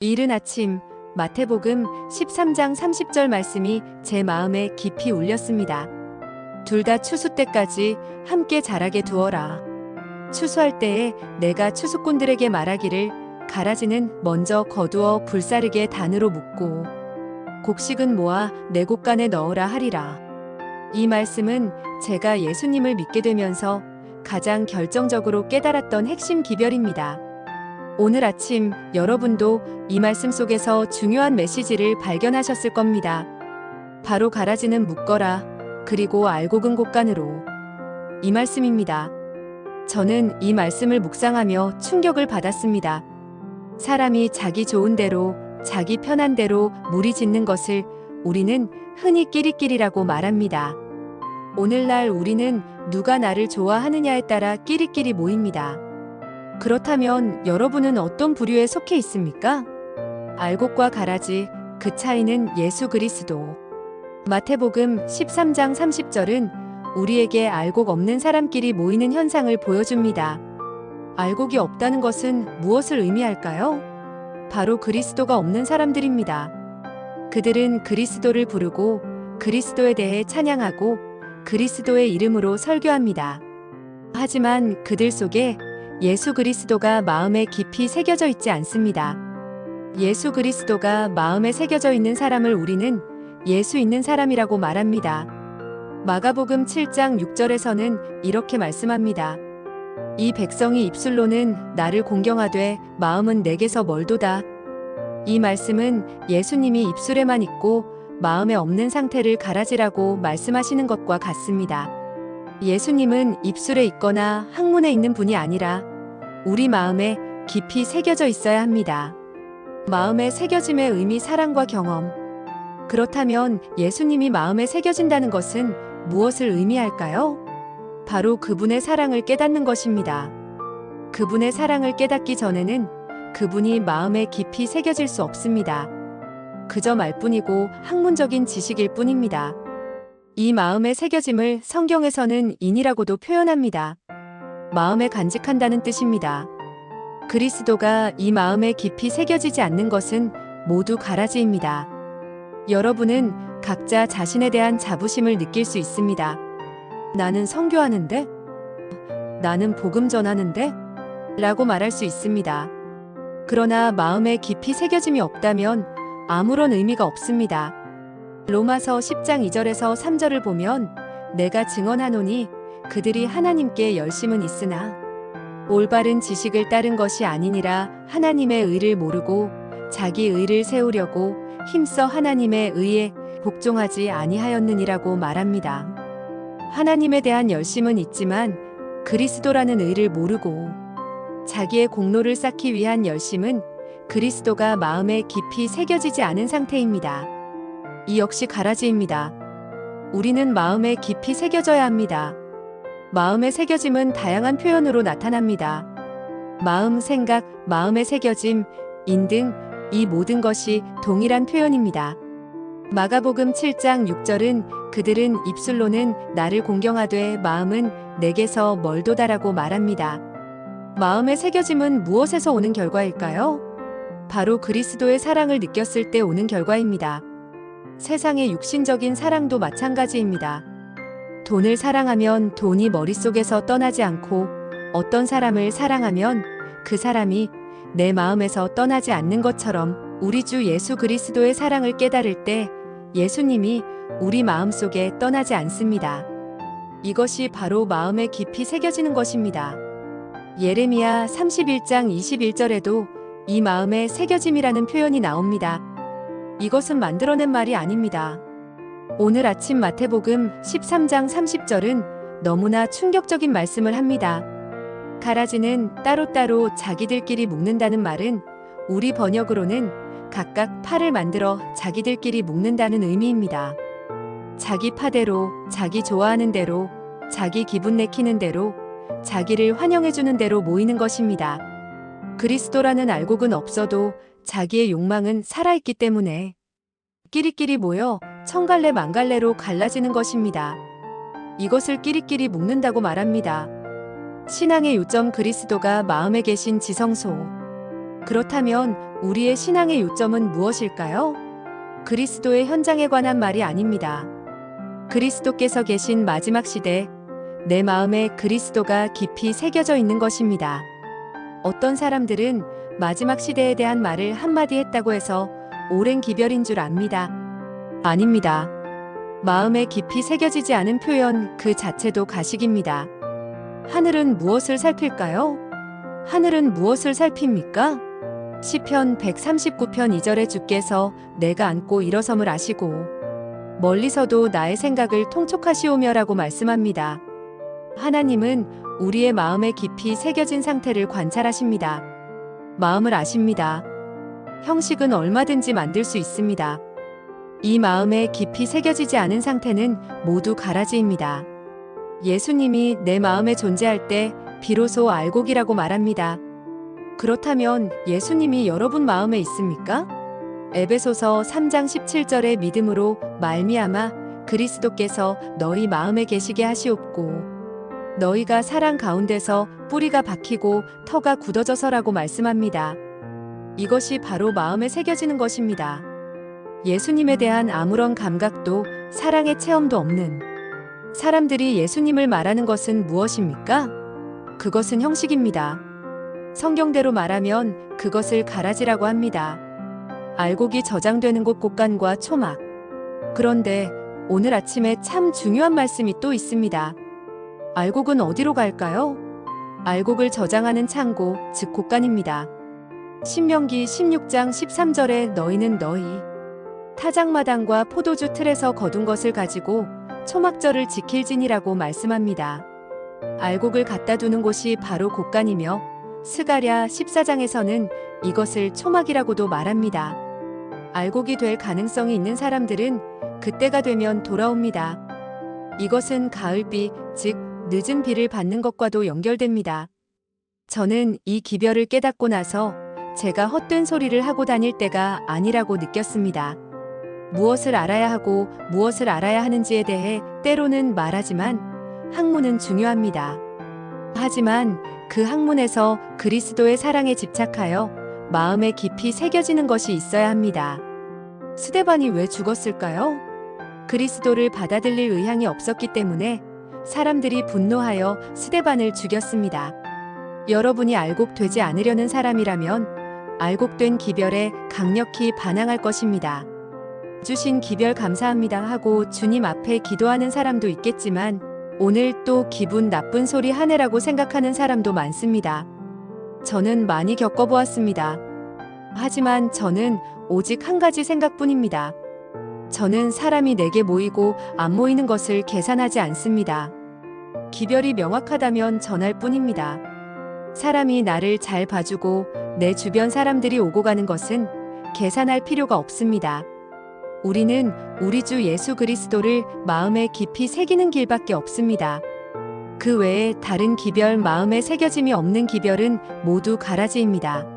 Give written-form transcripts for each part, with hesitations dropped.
이른 아침 마태복음 13장 30절 말씀이 제 마음에 깊이 울렸습니다. 둘 다 추수 때까지 함께 자라게 두어라. 추수할 때에 내가 추수꾼들에게 말하기를 가라지는 먼저 거두어 불사르게 단으로 묶고 곡식은 모아 내 곡간에 넣으라 하리라. 이 말씀은 제가 예수님을 믿게 되면서 가장 결정적으로 깨달았던 핵심 기별입니다. 오늘 아침 여러분도 이 말씀 속에서 중요한 메시지를 발견하셨을 겁니다. 바로 가라지는 묶어라, 그리고 알곡은 곡간으로. 이 말씀입니다. 저는 이 말씀을 묵상하며 충격을 받았습니다. 사람이 자기 좋은 대로, 자기 편한 대로 무리짓는 것을 우리는 흔히 끼리끼리라고 말합니다. 오늘날 우리는 누가 나를 좋아하느냐에 따라 끼리끼리 모입니다. 그렇다면 여러분은 어떤 부류에 속해 있습니까? 알곡과 가라지, 그 차이는 예수 그리스도. 마태복음 13장 30절은 우리에게 알곡 없는 사람끼리 모이는 현상을 보여줍니다. 알곡이 없다는 것은 무엇을 의미할까요? 바로 그리스도가 없는 사람들입니다. 그들은 그리스도를 부르고 그리스도에 대해 찬양하고 그리스도의 이름으로 설교합니다. 하지만 그들 속에 예수 그리스도가 마음에 깊이 새겨져 있지 않습니다. 예수 그리스도가 마음에 새겨져 있는 사람을 우리는 예수 있는 사람이라고 말합니다. 마가복음 7장 6절에서는 이렇게 말씀합니다. 이 백성이 입술로는 나를 공경하되 마음은 내게서 멀도다. 이 말씀은 예수님이 입술에만 있고 마음에 없는 상태를 가라지라고 말씀하시는 것과 같습니다. 예수님은 입술에 있거나 학문에 있는 분이 아니라 우리 마음에 깊이 새겨져 있어야 합니다. 마음에 새겨짐의 의미 사랑과 경험. 그렇다면 예수님이 마음에 새겨진다는 것은 무엇을 의미할까요? 바로 그분의 사랑을 깨닫는 것입니다. 그분의 사랑을 깨닫기 전에는 그분이 마음에 깊이 새겨질 수 없습니다. 그저 말뿐이고 학문적인 지식일 뿐입니다. 이 마음의 새겨짐을 성경에서는 인이라고도 표현합니다. 마음에 간직한다는 뜻입니다. 그리스도가 이 마음에 깊이 새겨지지 않는 것은 모두 가라지입니다. 여러분은 각자 자신에 대한 자부심을 느낄 수 있습니다. 나는 선교하는데? 나는 복음 전하는데? 라고 말할 수 있습니다. 그러나 마음에 깊이 새겨짐이 없다면 아무런 의미가 없습니다. 로마서 10장 2절에서 3절을 보면 내가 증언하노니 그들이 하나님께 열심은 있으나 올바른 지식을 따른 것이 아니니라 하나님의 의를 모르고 자기 의를 세우려고 힘써 하나님의 의에 복종하지 아니하였느니라고 말합니다. 하나님에 대한 열심은 있지만 그리스도라는 의를 모르고 자기의 공로를 쌓기 위한 열심은 그리스도가 마음에 깊이 새겨지지 않은 상태입니다. 이 역시 가라지입니다. 우리는 마음에 깊이 새겨져야 합니다. 마음의 새겨짐은 다양한 표현으로 나타납니다. 마음, 생각, 마음의 새겨짐, 인 등 이 모든 것이 동일한 표현입니다. 마가복음 7장 6절은 그들은 입술로는 나를 공경하되 마음은 내게서 멀도다라고 말합니다. 마음의 새겨짐은 무엇에서 오는 결과일까요? 바로 그리스도의 사랑을 느꼈을 때 오는 결과입니다. 세상의 육신적인 사랑도 마찬가지입니다. 돈을 사랑하면 돈이 머릿속에서 떠나지 않고 어떤 사람을 사랑하면 그 사람이 내 마음에서 떠나지 않는 것처럼 우리 주 예수 그리스도의 사랑을 깨달을 때 예수님이 우리 마음속에 떠나지 않습니다. 이것이 바로 마음에 깊이 새겨지는 것입니다. 예레미야 31장 21절에도 이 마음에 새겨짐이라는 표현이 나옵니다. 이것은 만들어낸 말이 아닙니다. 오늘 아침 마태복음 13장 30절은 너무나 충격적인 말씀을 합니다. 가라지는 따로따로 자기들끼리 묶는다는 말은 우리 번역으로는 각각 팔을 만들어 자기들끼리 묶는다는 의미입니다. 자기 파대로, 자기 좋아하는 대로, 자기 기분 내키는 대로, 자기를 환영해주는 대로 모이는 것입니다. 그리스도라는 알곡은 없어도 자기의 욕망은 살아있기 때문에 끼리끼리 모여 천갈래 만갈래로 갈라지는 것입니다. 이것을 끼리끼리 묶는다고 말합니다. 신앙의 요점 그리스도가 마음에 계신 지성소. 그렇다면 우리의 신앙의 요점은 무엇일까요? 그리스도의 현장에 관한 말이 아닙니다. 그리스도께서 계신 마지막 시대, 내 마음에 그리스도가 깊이 새겨져 있는 것입니다. 어떤 사람들은 마지막 시대에 대한 말을 한마디 했다고 해서 오랜 기별인 줄 압니다. 아닙니다. 마음에 깊이 새겨지지 않은 표현 그 자체도 가식입니다. 하늘은 무엇을 살필까요? 하늘은 무엇을 살핍니까? 시편 139편 2절에 주께서 내가 앉고 일어섬을 아시고 멀리서도 나의 생각을 통촉하시오며라고 말씀합니다. 하나님은 우리의 마음에 깊이 새겨진 상태를 관찰하십니다. 마음을 아십니다. 형식은 얼마든지 만들 수 있습니다. 이 마음에 깊이 새겨지지 않은 상태는 모두 가라지입니다. 예수님이 내 마음에 존재할 때 비로소 알곡이라고 말합니다. 그렇다면 예수님이 여러분 마음에 있습니까? 에베소서 3장 17절의 믿음으로 말미암아 그리스도께서 너희 마음에 계시게 하시옵고 너희가 사랑 가운데서 뿌리가 박히고 터가 굳어져서라고 말씀합니다. 이것이 바로 마음에 새겨지는 것입니다. 예수님에 대한 아무런 감각도 사랑의 체험도 없는 사람들이 예수님을 말하는 것은 무엇입니까? 그것은 형식입니다. 성경대로 말하면 그것을 가라지라고 합니다. 알곡이 저장되는 곳 곡간과 초막. 그런데 오늘 아침에 참 중요한 말씀이 또 있습니다. 알곡은 어디로 갈까요? 알곡을 저장하는 창고, 즉 곡간입니다. 신명기 16장 13절에 너희는 너희 타작마당과 포도주 틀에서 거둔 것을 가지고 초막절을 지킬지니라고 말씀합니다. 알곡을 갖다 두는 곳이 바로 곡간이며 스가랴 14장에서는 이것을 초막이라고도 말합니다. 알곡이 될 가능성이 있는 사람들은 그때가 되면 돌아옵니다. 이것은 가을비, 즉 늦은 비를 받는 것과도 연결됩니다. 저는 이 기별을 깨닫고 나서 제가 헛된 소리를 하고 다닐 때가 아니라고 느꼈습니다. 무엇을 알아야 하고 무엇을 알아야 하는지에 대해 때로는 말하지만 학문은 중요합니다. 하지만 그 학문에서 그리스도의 사랑에 집착하여 마음에 깊이 새겨지는 것이 있어야 합니다. 스데반이 왜 죽었을까요? 그리스도를 받아들일 의향이 없었기 때문에 사람들이 분노하여 스데반을 죽였습니다. 여러분이 알곡되지 않으려는 사람이라면 알곡된 기별에 강력히 반항할 것입니다. 주신 기별 감사합니다 하고 주님 앞에 기도하는 사람도 있겠지만 오늘 또 기분 나쁜 소리 하네라고 생각하는 사람도 많습니다. 저는 많이 겪어보았습니다. 하지만 저는 오직 한 가지 생각뿐입니다. 저는 사람이 내게 모이고 안 모이는 것을 계산하지 않습니다. 기별이 명확하다면 전할 뿐입니다. 사람이 나를 잘 봐주고 내 주변 사람들이 오고 가는 것은 계산할 필요가 없습니다. 우리는 우리 주 예수 그리스도를 마음에 깊이 새기는 길밖에 없습니다. 그 외에 다른 기별 마음에 새겨짐이 없는 기별은 모두 가라지입니다.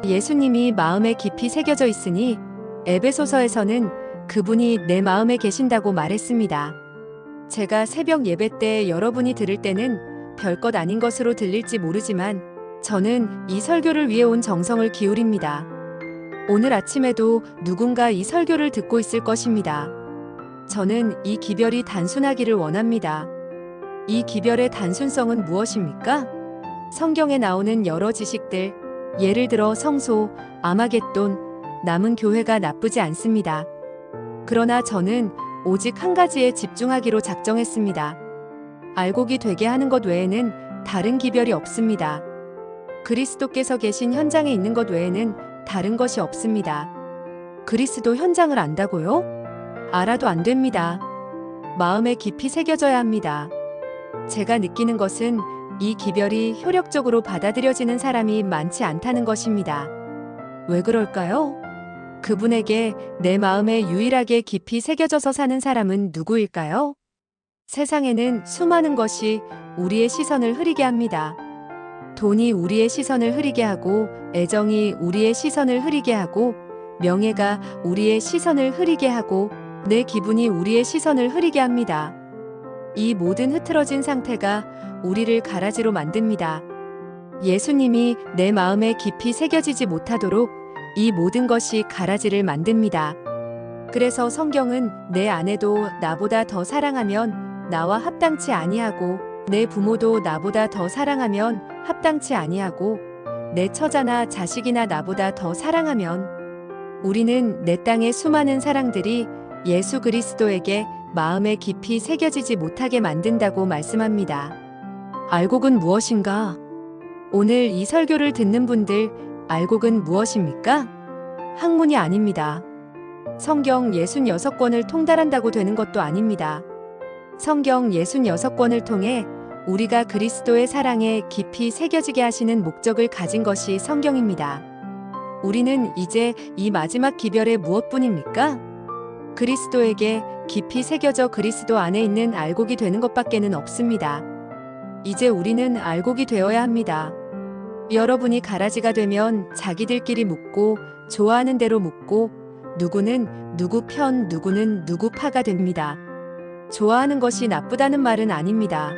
예수님이 마음에 깊이 새겨져 있으니 에베소서에서는 그분이 내 마음에 계신다고 말했습니다. 제가 새벽 예배 때 여러분이 들을 때는 별것 아닌 것으로 들릴지 모르지만 저는 이 설교를 위해 온 정성을 기울입니다. 오늘 아침에도 누군가 이 설교를 듣고 있을 것입니다. 저는 이 기별이 단순하기를 원합니다. 이 기별의 단순성은 무엇입니까? 성경에 나오는 여러 지식들, 예를 들어 성소, 아마겟돈, 남은 교회가 나쁘지 않습니다. 그러나 저는 오직 한 가지에 집중하기로 작정했습니다. 알곡이 되게 하는 것 외에는 다른 기별이 없습니다. 그리스도께서 계신 현장에 있는 것 외에는 다른 것이 없습니다. 그리스도 현장을 안다고요? 알아도 안 됩니다. 마음에 깊이 새겨져야 합니다. 제가 느끼는 것은 이 기별이 효력적으로 받아들여지는 사람이 많지 않다는 것입니다. 왜 그럴까요? 그분에게 내 마음에 유일하게 깊이 새겨져서 사는 사람은 누구일까요? 세상에는 수많은 것이 우리의 시선을 흐리게 합니다. 돈이 우리의 시선을 흐리게 하고, 애정이 우리의 시선을 흐리게 하고, 명예가 우리의 시선을 흐리게 하고, 내 기분이 우리의 시선을 흐리게 합니다. 이 모든 흐트러진 상태가 우리를 가라지로 만듭니다. 예수님이 내 마음에 깊이 새겨지지 못하도록 이 모든 것이 가라지를 만듭니다. 그래서 성경은 내 아내도 나보다 더 사랑하면 나와 합당치 아니하고 내 부모도 나보다 더 사랑하면 합당치 아니하고 내 처자나 자식이나 나보다 더 사랑하면 우리는 내 땅의 수많은 사랑들이 예수 그리스도에게 마음에 깊이 새겨지지 못하게 만든다고 말씀합니다. 알곡은 무엇인가? 오늘 이 설교를 듣는 분들, 알곡은 무엇입니까? 학문이 아닙니다. 성경 66권을 통달한다고 되는 것도 아닙니다. 성경 66권을 통해 우리가 그리스도의 사랑에 깊이 새겨지게 하시는 목적을 가진 것이 성경입니다. 우리는 이제 이 마지막 기별에 무엇뿐입니까? 그리스도에게 깊이 새겨져 그리스도 안에 있는 알곡이 되는 것밖에는 없습니다. 이제 우리는 알곡이 되어야 합니다. 여러분이 가라지가 되면 자기들끼리 묻고 좋아하는 대로 묻고 누구는 누구 편 누구는 누구 파가 됩니다. 좋아하는 것이 나쁘다는 말은 아닙니다.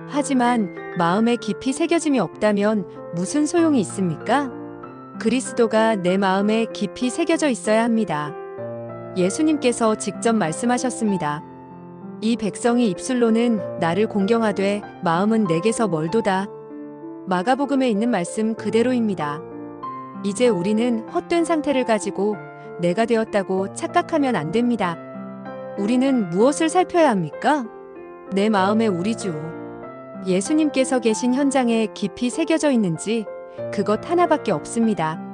하지만 마음에 깊이 새겨짐이 없다면 무슨 소용이 있습니까? 그리스도가 내 마음에 깊이 새겨져 있어야 합니다. 예수님께서 직접 말씀하셨습니다. 이 백성이 입술로는 나를 공경하되 마음은 내게서 멀도다. 마가복음에 있는 말씀 그대로입니다. 이제 우리는 헛된 상태를 가지고 내가 되었다고 착각하면 안 됩니다. 우리는 무엇을 살펴야 합니까? 내 마음에 우리 주 예수님께서 계신 현장에 깊이 새겨져 있는지 그것 하나밖에 없습니다.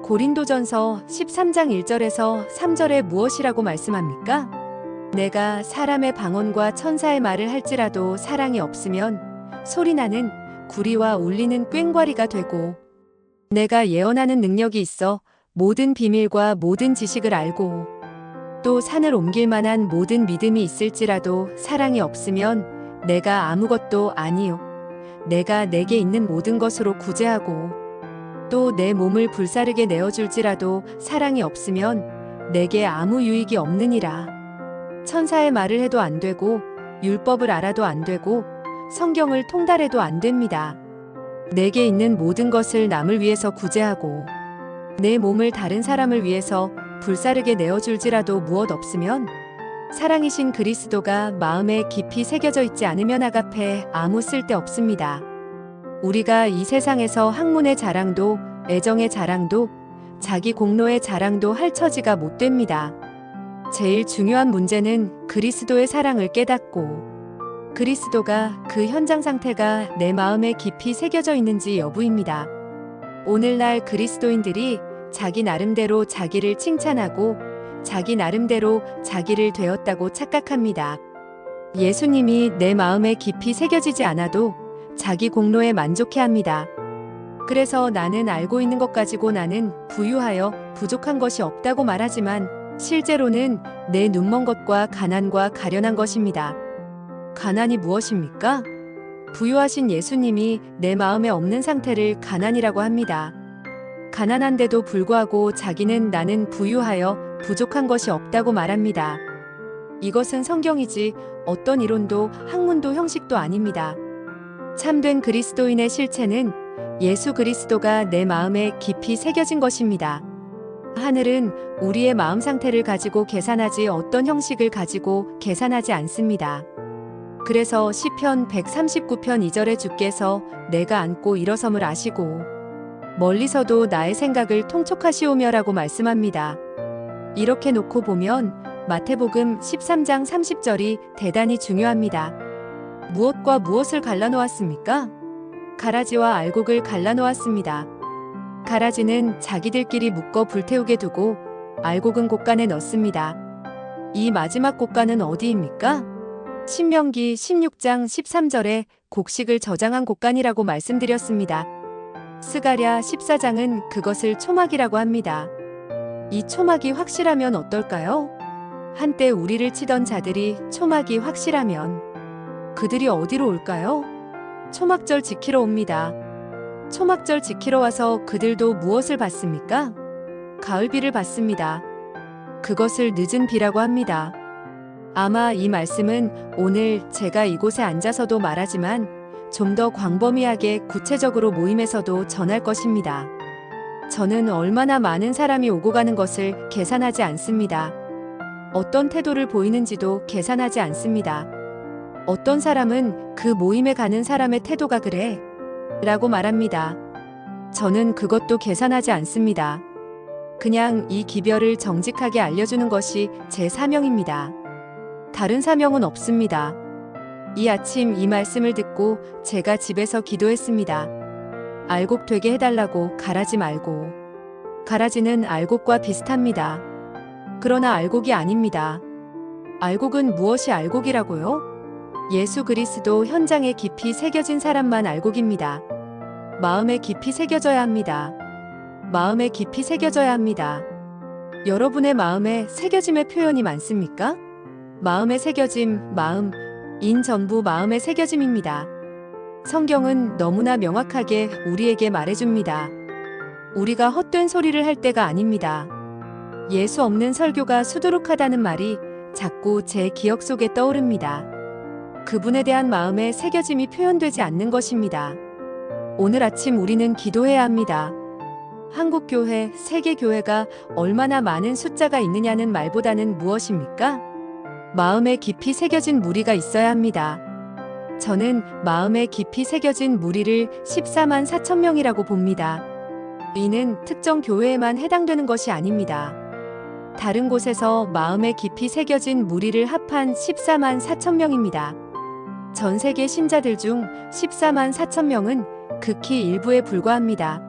고린도전서 13장 1절에서 3절에 무엇이라고 말씀합니까? 내가 사람의 방언과 천사의 말을 할지라도 사랑이 없으면 소리나는 구리와 울리는 꽹과리가 되고 내가 예언하는 능력이 있어 모든 비밀과 모든 지식을 알고 또 산을 옮길 만한 모든 믿음이 있을지라도 사랑이 없으면 내가 아무것도 아니요 내가 내게 있는 모든 것으로 구제하고 또 내 몸을 불사르게 내어줄지라도 사랑이 없으면 내게 아무 유익이 없느니라. 천사의 말을 해도 안 되고 율법을 알아도 안 되고 성경을 통달해도 안 됩니다. 내게 있는 모든 것을 남을 위해서 구제하고 내 몸을 다른 사람을 위해서 불사르게 내어줄지라도 무엇 없으면 사랑이신 그리스도가 마음에 깊이 새겨져 있지 않으면 아가페 아무 쓸데 없습니다. 우리가 이 세상에서 학문의 자랑도 애정의 자랑도 자기 공로의 자랑도 할 처지가 못 됩니다. 제일 중요한 문제는 그리스도의 사랑을 깨닫고 그리스도가 그 현장 상태가 내 마음에 깊이 새겨져 있는지 여부입니다. 오늘날 그리스도인들이 자기 나름대로 자기를 칭찬하고 자기 나름대로 자기를 되었다고 착각합니다. 예수님이 내 마음에 깊이 새겨지지 않아도 자기 공로에 만족해합니다. 그래서 나는 알고 있는 것 가지고 나는 부유하여 부족한 것이 없다고 말하지만 실제로는 내 눈먼 것과 가난과 가련한 것입니다. 가난이 무엇입니까? 부유하신 예수님이 내 마음에 없는 상태를 가난이라고 합니다. 가난한데도 불구하고 자기는 나는 부유하여 부족한 것이 없다고 말합니다. 이것은 성경이지 어떤 이론도 학문도 형식도 아닙니다. 참된 그리스도인의 실체는 예수 그리스도가 내 마음에 깊이 새겨진 것입니다. 하늘은 우리의 마음 상태를 가지고 계산하지 어떤 형식을 가지고 계산하지 않습니다. 그래서 시편 139편 2절에 주께서 내가 앉고 일어섬을 아시고 멀리서도 나의 생각을 통촉하시오며라고 말씀합니다. 이렇게 놓고 보면 마태복음 13장 30절이 대단히 중요합니다. 무엇과 무엇을 갈라놓았습니까? 가라지와 알곡을 갈라놓았습니다. 가라지는 자기들끼리 묶어 불태우게 두고 알곡은 곳간에 넣습니다. 이 마지막 곳간은 어디입니까? 신명기 16장 13절에 곡식을 저장한 곳간이라고 말씀드렸습니다. 스가랴 14장은 그것을 초막이라고 합니다. 이 초막이 확실하면 어떨까요? 한때 우리를 치던 자들이 초막이 확실하면 그들이 어디로 올까요? 초막절 지키러 옵니다. 초막절 지키러 와서 그들도 무엇을 받습니까? 가을비를 받습니다. 그것을 늦은 비라고 합니다. 아마 이 말씀은 오늘 제가 이곳에 앉아서도 말하지만 좀 더 광범위하게 구체적으로 모임에서도 전할 것입니다. 저는 얼마나 많은 사람이 오고 가는 것을 계산하지 않습니다. 어떤 태도를 보이는지도 계산하지 않습니다. 어떤 사람은 그 모임에 가는 사람의 태도가 그래 라고 말합니다. 저는 그것도 계산하지 않습니다. 그냥 이 기별을 정직하게 알려주는 것이 제 사명입니다. 다른 사명은 없습니다. 이 아침 이 말씀을 듣고 제가 집에서 기도했습니다. 알곡 되게 해달라고 가라지 말고. 가라지는 알곡과 비슷합니다. 그러나 알곡이 아닙니다. 알곡은 무엇이 알곡이라고요? 예수 그리스도 현장에 깊이 새겨진 사람만 알곡입니다. 마음에 깊이 새겨져야 합니다. 마음에 깊이 새겨져야 합니다. 여러분의 마음에 새겨짐의 표현이 많습니까? 마음에 새겨짐, 마음, 인 전부 마음에 새겨짐입니다. 성경은 너무나 명확하게 우리에게 말해줍니다. 우리가 헛된 소리를 할 때가 아닙니다. 예수 없는 설교가 수두룩하다는 말이 자꾸 제 기억 속에 떠오릅니다. 그분에 대한 마음의 새겨짐이 표현되지 않는 것입니다. 오늘 아침 우리는 기도해야 합니다. 한국교회, 세계교회가 얼마나 많은 숫자가 있느냐는 말보다는 무엇입니까? 마음에 깊이 새겨진 무리가 있어야 합니다. 저는 마음에 깊이 새겨진 무리를 14만 4천 명이라고 봅니다. 이는 특정 교회에만 해당되는 것이 아닙니다. 다른 곳에서 마음에 깊이 새겨진 무리를 합한 14만 4천 명입니다. 전 세계 신자들 중 14만 4천 명은 극히 일부에 불과합니다.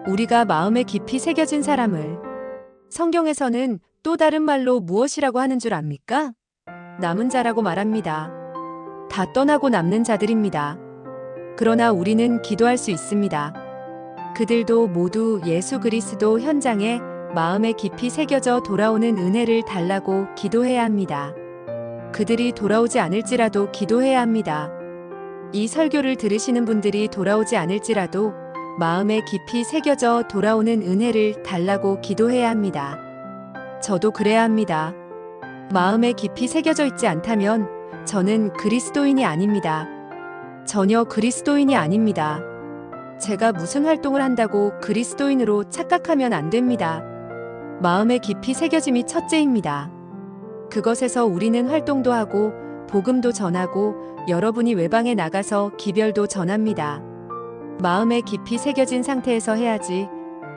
우리가 마음에 깊이 새겨진 사람을 성경에서는 또 다른 말로 무엇이라고 하는 줄 압니까? 남은 자라고 말합니다. 다 떠나고 남는 자들입니다. 그러나 우리는 기도할 수 있습니다. 그들도 모두 예수 그리스도 현장에 마음에 깊이 새겨져 돌아오는 은혜를 달라고 기도해야 합니다. 그들이 돌아오지 않을지라도 기도해야 합니다. 이 설교를 들으시는 분들이 돌아오지 않을지라도 마음에 깊이 새겨져 돌아오는 은혜를 달라고 기도해야 합니다. 저도 그래야 합니다. 마음에 깊이 새겨져 있지 않다면 저는 그리스도인이 아닙니다. 전혀 그리스도인이 아닙니다. 제가 무슨 활동을 한다고 그리스도인으로 착각하면 안 됩니다. 마음에 깊이 새겨짐이 첫째입니다. 그것에서 우리는 활동도 하고 복음도 전하고 여러분이 외방에 나가서 기별도 전합니다. 마음에 깊이 새겨진 상태에서 해야지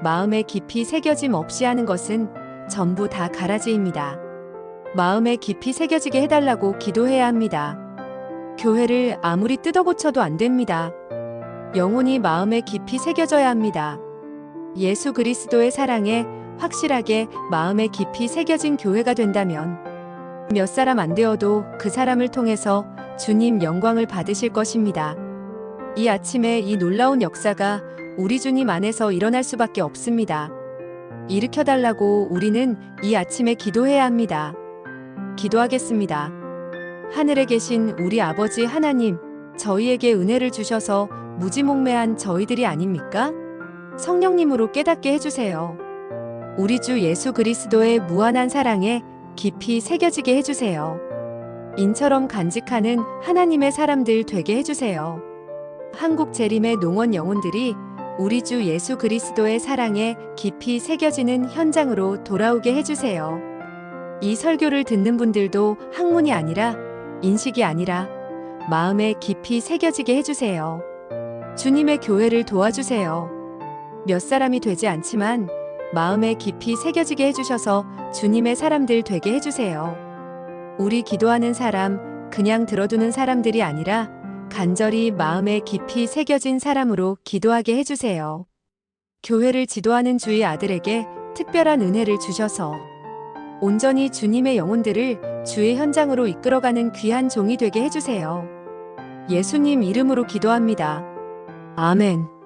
마음에 깊이 새겨짐 없이 하는 것은 전부 다 가라지입니다. 마음에 깊이 새겨지게 해달라고 기도해야 합니다. 교회를 아무리 뜯어고쳐도 안 됩니다. 영혼이 마음에 깊이 새겨져야 합니다. 예수 그리스도의 사랑에 확실하게 마음에 깊이 새겨진 교회가 된다면 몇 사람 안 되어도 그 사람을 통해서 주님 영광을 받으실 것입니다. 이 아침에 이 놀라운 역사가 우리 주님 안에서 일어날 수밖에 없습니다. 일으켜달라고 우리는 이 아침에 기도해야 합니다. 기도하겠습니다. 하늘에 계신 우리 아버지 하나님, 저희에게 은혜를 주셔서 무지몽매한 저희들이 아닙니까? 성령님으로 깨닫게 해주세요. 우리 주 예수 그리스도의 무한한 사랑에 깊이 새겨지게 해주세요. 인처럼 간직하는 하나님의 사람들 되게 해주세요. 한국 재림의 농원 영혼들이 우리 주 예수 그리스도의 사랑에 깊이 새겨지는 현장으로 돌아오게 해주세요. 이 설교를 듣는 분들도 학문이 아니라 인식이 아니라 마음에 깊이 새겨지게 해주세요. 주님의 교회를 도와주세요. 몇 사람이 되지 않지만 마음에 깊이 새겨지게 해주셔서 주님의 사람들 되게 해주세요. 우리 기도하는 사람, 그냥 들어두는 사람들이 아니라 간절히 마음에 깊이 새겨진 사람으로 기도하게 해주세요. 교회를 지도하는 주의 아들에게 특별한 은혜를 주셔서 온전히 주님의 영혼들을 주의 현장으로 이끌어가는 귀한 종이 되게 해주세요. 예수님 이름으로 기도합니다. 아멘.